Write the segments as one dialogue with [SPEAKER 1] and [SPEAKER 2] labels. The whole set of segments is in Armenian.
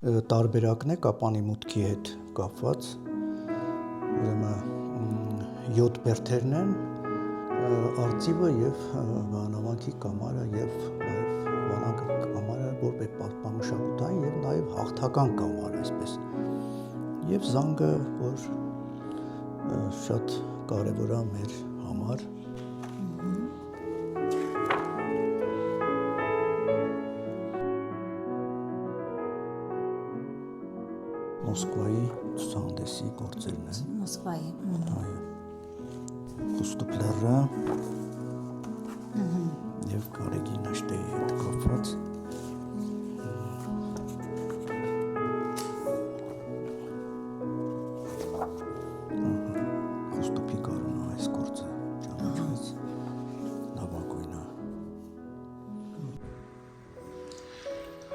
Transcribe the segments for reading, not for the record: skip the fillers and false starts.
[SPEAKER 1] Տարբերակն է կապանի մուտքի հետ կապված, ուրեմն 7 բերդերն են, արծիվը և վահանավանքի կամարը և նաև վանակ կամարը որպես պատմամշակութային և նաև հաղթական կամար այսպես, և զանգը, որ շատ կարևոր է մեր համար։ Մոսկվայի ցուցահանդեսի գործերն են։
[SPEAKER 2] Մոսկվայի։
[SPEAKER 1] Խուստուփլերը և Գարեգին Աշտեի հետ կապված։ Խուստուփի կարունը այս գործը ճանաչվեց նավագույնը։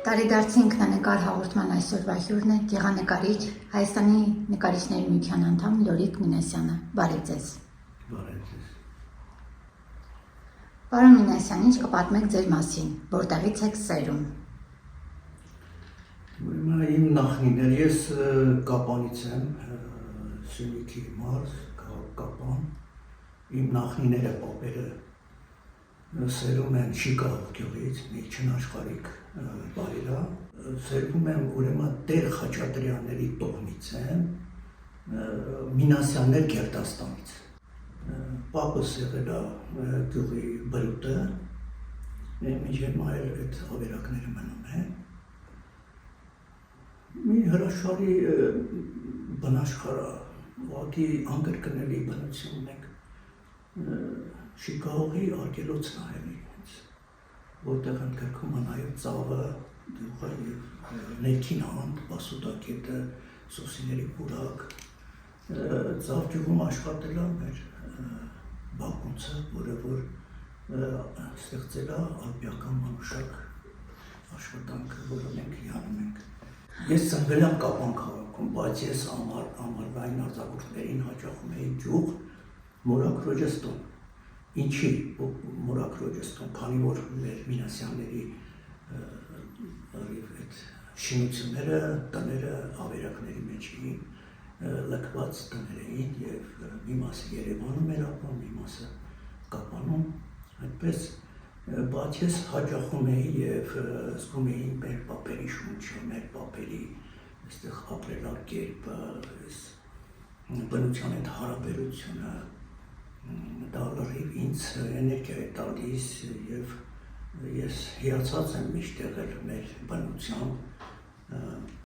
[SPEAKER 2] Տարեդարձի ինքնանկար հաղորդման այսօրվա հյուրն է գեղանկարիչ, Հայաստանի նկարիչների միության անդամ Լորիկ Մինասյանը։ Բարև ձեզ։
[SPEAKER 1] Բարև ձեզ։
[SPEAKER 2] Պարոն Մինասյան, ինչ կպատմեք ձեր մասին, որտեղից եք սերում։
[SPEAKER 1] Իմ նախնիներ, ես Կապանից եմ, Սյունիքի մարզ, Կապան, իմ նախնիները պապերը սերում են Շիկահող գյուղից, մի չնաշխարհիկ վայր է, սերում եմ ուրեմն Տեր Խաչատրյանների տոհմից եմ, Մինասյաններ Գերդաստանից։ Պապս եղել է գյուղի բրուտը, մինչև այլ այդ ավերակները մնում են։ Մի հրաշալի բնաշխարհ է, ուղղակի անկրկնելի բնություն ունենք։ Շիկահողի արգելոցն է հենց, որտեղ ընդգրկում է նաև ծավը, գյուղը և ներքին անդ, Բասուդակետը, Սոսիների պուրակ։ Ծավ գյուղում աշխատել է մեր Բակունցը, որը որ ստեղծել է ալպիական մանուշակ աշխատանքը, որը մենք հիանում ենք։ Ես ծնվել եմ Կապան քաղաքում, բայց ես ամառվային արձակուրդներին հաճախում էի գյուղ Մորաքրոջստոն։ Ինչի Մորաքրոջստոն, քանի որ մեր Մինասյանների այդ շինությունները, տները ավերակների մեջ էին, լքված տներ էին և մի մասը Երևանում էր ապրում, մի մասը Կապանում, այդպես, բայց ես հաճախում էի և զգում էի մեր պապերի շունչը, մեր պապերի այստեղ ապրելակերպը, բնության հետ հարաբերությունը, դա լրիվ ինձ էներգիա է տալիս և ես հիացած եմ միշտ եղել մեր բնությամբ,